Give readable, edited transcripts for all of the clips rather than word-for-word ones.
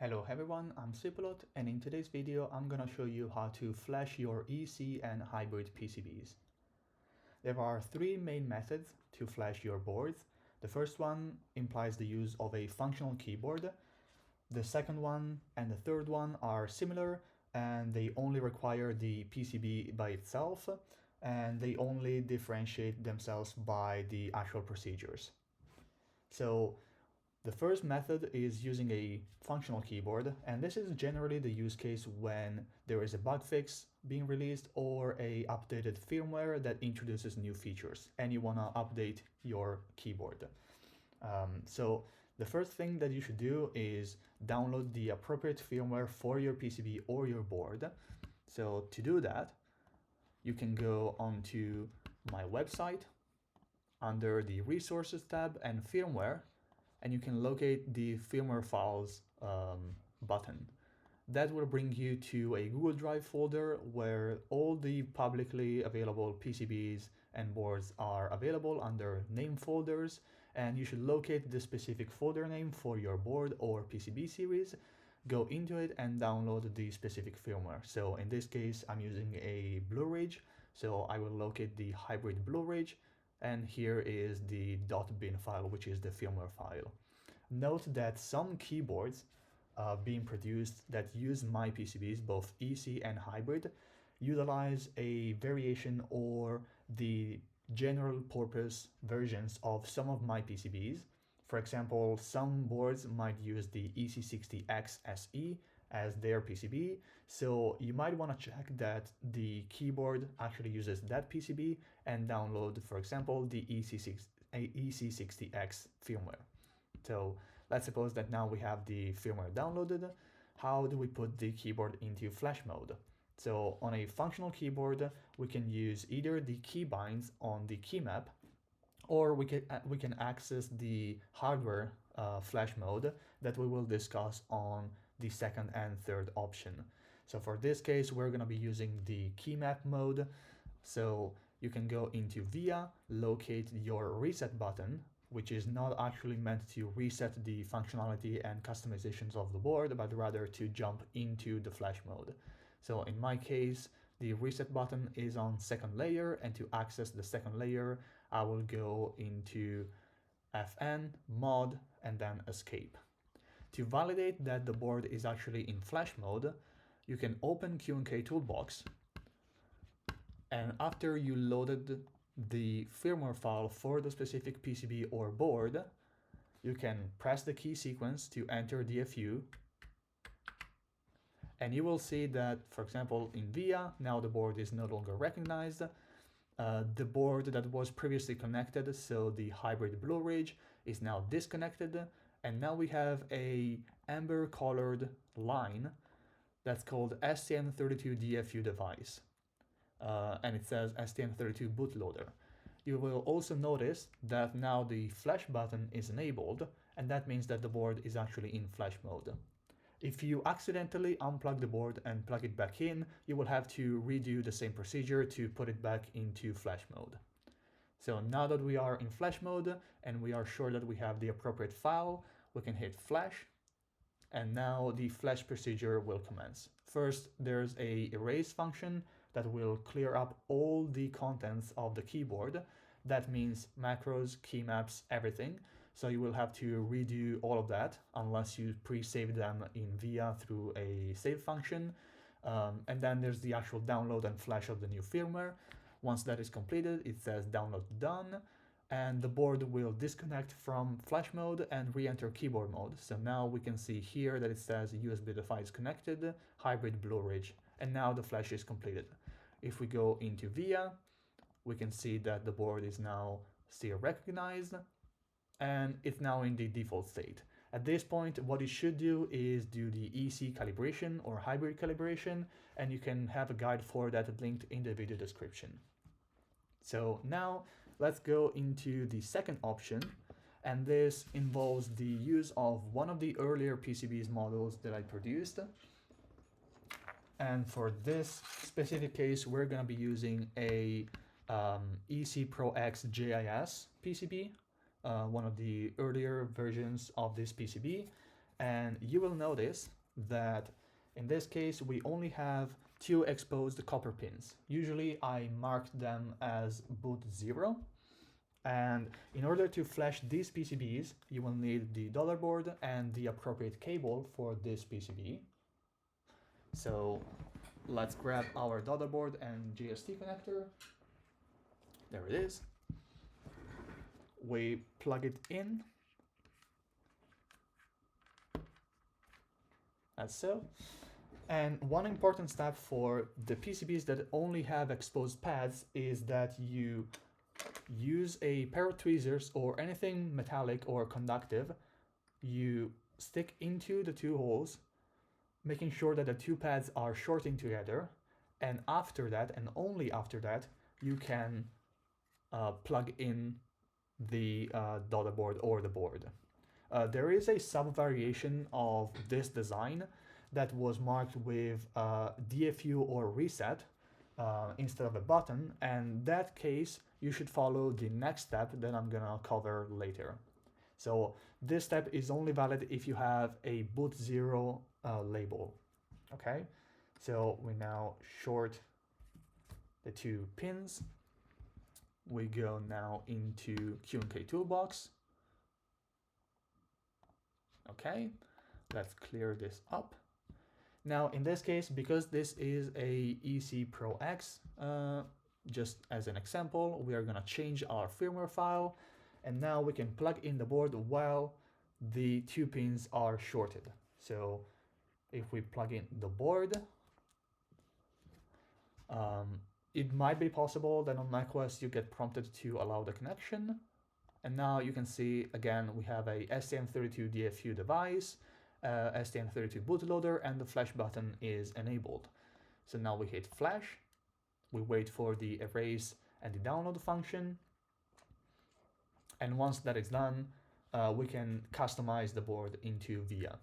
Hello everyone, I'm Cipolot, and in today's video I'm gonna show you how to flash your EC and hybrid PCBs. There are three main methods to flash your boards. The first one implies the use of a functional keyboard. The second one and the third one are similar, and they only require the PCB by itself, and they only differentiate themselves by the actual procedures. So the first method is using a functional keyboard, and this is generally the use case when there is a bug fix being released or a updated firmware that introduces new features and you want to update your keyboard. So the first thing that you should do is download the appropriate firmware for your PCB or your board. So to do that, you can go onto my website under the Resources tab and Firmware, and you can locate the firmware files button. That will bring you to a Google Drive folder where all the publicly available PCBs and boards are available under name folders, and you should locate the specific folder name for your board or PCB series, go into it and download the specific firmware. So in this case, I'm using a Blue Ridge, so I will locate the hybrid Blue Ridge, and here is the .bin file, which is the firmware file. Note that some keyboards being produced that use my PCBs, both EC and hybrid, utilize a variation or the general purpose versions of some of my PCBs. For example, some boards might use the EC60X SE as their PCB, so you might want to check that the keyboard actually uses that PCB and download, for example, the EC60X firmware. So let's suppose that now we have the firmware downloaded. How do we put the keyboard into flash mode? So on a functional keyboard, we can use either the keybinds on the Keymap, or we can access the hardware flash mode that we will discuss on the second and third option. So for this case, we're going to be using the Keymap mode. So you can go into VIA, locate your reset button, which is not actually meant to reset the functionality and customizations of the board, but rather to jump into the flash mode. So in my case, the reset button is on second layer, and to access the second layer, I will go into FN, mod, and then escape. To validate that the board is actually in flash mode, you can open QMK Toolbox, and after you loaded the firmware file for the specific PCB or board, you can press the key sequence to enter DFU, and you will see that, for example, in VIA, now the board is no longer recognized. The board that was previously connected, so the hybrid Blue Ridge, is now disconnected, and now we have a amber colored line that's called STM32 DFU device, and it says STM32 bootloader. You will also notice that now the flash button is enabled, and that means that the board is actually in flash mode. If you accidentally unplug the board and plug it back in, you will have to redo the same procedure to put it back into flash mode. So now that we are in flash mode and we are sure that we have the appropriate file, we can hit flash, and now the flash procedure will commence. First, there's a erase function that will clear up all the contents of the keyboard. That means macros, keymaps, everything. So you will have to redo all of that unless you pre-save them in VIA through a save function. And then there's the actual download and flash of the new firmware. Once that is completed, it says download done, and the board will disconnect from flash mode and re-enter keyboard mode. So now we can see here that it says USB device connected, hybrid Blue Ridge, and now the flash is completed. If we go into VIA, we can see that the board is now still recognized, and it's now in the default state. At this point, what you should do is do the EC calibration or hybrid calibration, and you can have a guide for that linked in the video description. So now let's go into the second option, and this involves the use of one of the earlier PCBs models that I produced. And for this specific case, we're going to be using a EC Pro X JIS PCB, one of the earlier versions of this PCB. and you will notice that in this case we only have 2 exposed copper pins. Usually I marked them as boot 0, and in order to flash these PCBs you will need the daughter board and the appropriate cable for this PCB. So let's grab our daughter board and JST connector. There it is. We plug it in, as so. And one important step for the PCBs that only have exposed pads is that you use a pair of tweezers or anything metallic or conductive. You stick into the 2 holes, making sure that the 2 pads are shorting together, and after that, and only after that, you can plug in the daughter board or the board. There is a sub-variation of this design that was marked with DFU or reset instead of a button, and that case you should follow the next step that I'm gonna cover later. So this step is only valid if you have a boot 0 label. Okay, so we now short the 2 pins. We go now into QMK Toolbox. Okay, let's clear this up. Now in this case, because this is a EC Pro X, just as an example, we are gonna change our firmware file, and now we can plug in the board while the 2 pins are shorted. So if we plug in the board, it might be possible that on macOS you get prompted to allow the connection. And now you can see, again, we have a STM32 DFU device, STM32 bootloader, and the flash button is enabled. So now we hit flash, we wait for the erase and the download function. And once that is done, we can customize the board into VIA.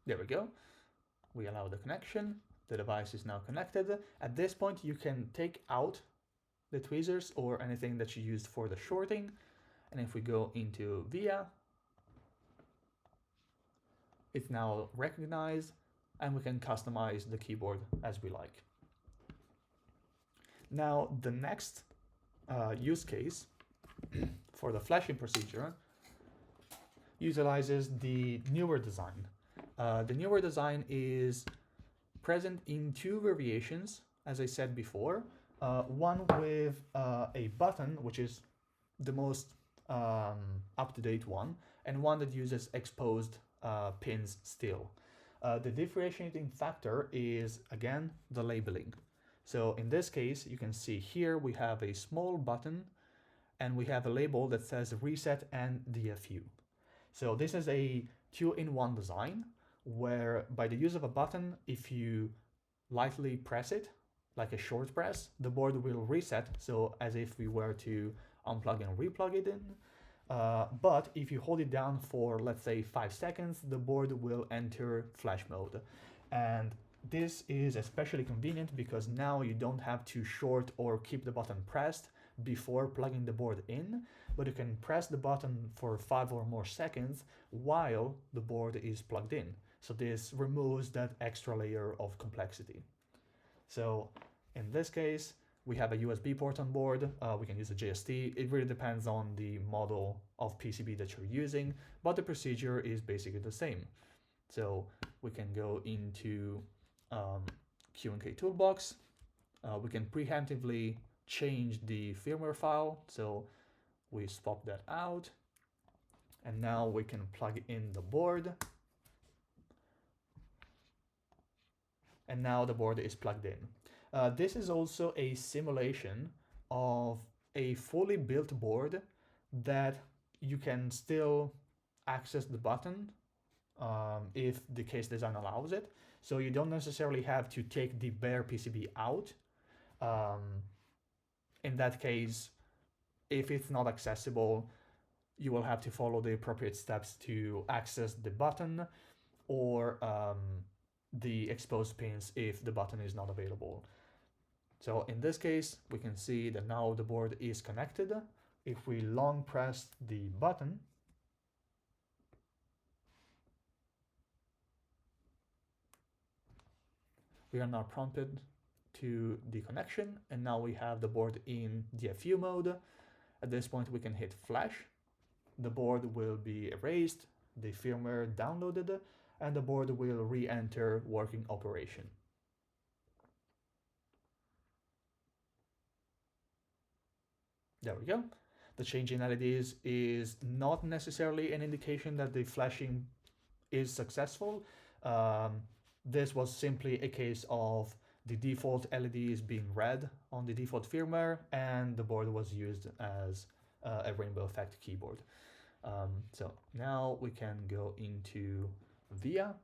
There we go. We allow the connection. The device is now connected. At this point, you can take out the tweezers or anything that you used for the shorting. And if we go into VIA, it's now recognized, and we can customize the keyboard as we like. Now, the next use case for the flashing procedure utilizes the newer design. The newer design is present in 2 variations, as I said before. One with a button, which is the most up-to-date one, and one that uses exposed pins still. The differentiating factor is, again, the labeling. So in this case, you can see here we have a small button, and we have a label that says reset and DFU. So this is a 2-in-1 design, where by the use of a button, if you lightly press it, like a short press, the board will reset, so as if we were to unplug and replug it in. But if you hold it down for, let's say, 5 seconds, the board will enter flash mode. And this is especially convenient because now you don't have to short or keep the button pressed before plugging the board in, but you can press the button for 5 or more seconds while the board is plugged in. So this removes that extra layer of complexity. So in this case, we have a USB port on board. We can use a JST. It really depends on the model of PCB that you're using, but the procedure is basically the same. So we can go into QMK Toolbox. We can preemptively change the firmware file. So we swap that out. And now we can plug in the board. And now the board is plugged in. This is also a simulation of a fully built board that you can still access the button if the case design allows it. So you don't necessarily have to take the bare PCB out. In that case, if it's not accessible, you will have to follow the appropriate steps to access the button or the exposed pins if the button is not available. So in this case, we can see that now the board is connected. If we long press the button, we are now prompted to the connection, and now we have the board in DFU mode. At this point, we can hit flash. The board will be erased, the firmware downloaded, and the board will re-enter working operation. There we go. The change in LEDs is not necessarily an indication that the flashing is successful. This was simply a case of the default LEDs being red on the default firmware, and the board was used as a rainbow effect keyboard. So now we can go into VIA.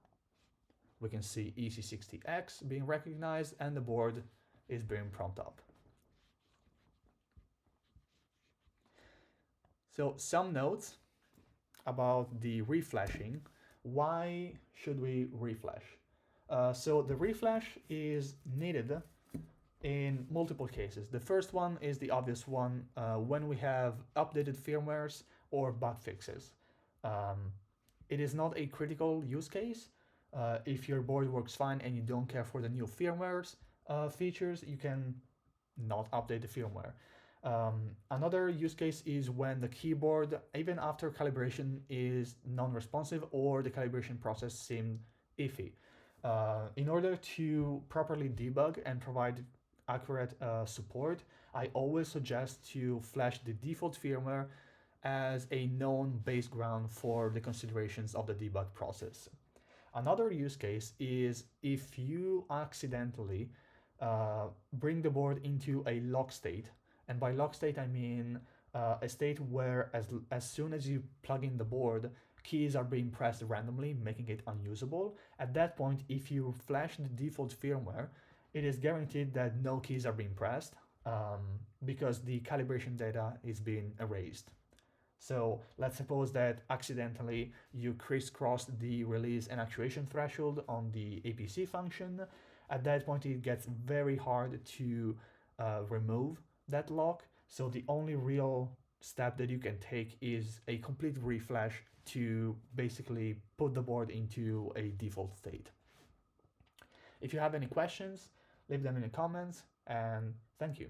We can see EC60X being recognized, and the board is being prompted up. So some notes about the reflashing. Why should we reflash? So the reflash is needed in multiple cases. The first one is the obvious one when we have updated firmwares or bug fixes. It is not a critical use case. If your board works fine and you don't care for the new firmware's features, you can not update the firmware. Another use case is when the keyboard, even after calibration, is non-responsive or the calibration process seemed iffy. In order to properly debug and provide accurate support, I always suggest to flash the default firmware as a known base ground for the considerations of the debug process. Another use case is if you accidentally bring the board into a lock state. And by lock state, I mean a state where as soon as you plug in the board, keys are being pressed randomly, making it unusable. At that point, if you flash the default firmware, it is guaranteed that no keys are being pressed because the calibration data is being erased. So let's suppose that accidentally you crisscrossed the release and actuation threshold on the APC function. At that point, it gets very hard to remove that lock. So the only real step that you can take is a complete reflash to basically put the board into a default state. If you have any questions, leave them in the comments, and thank you.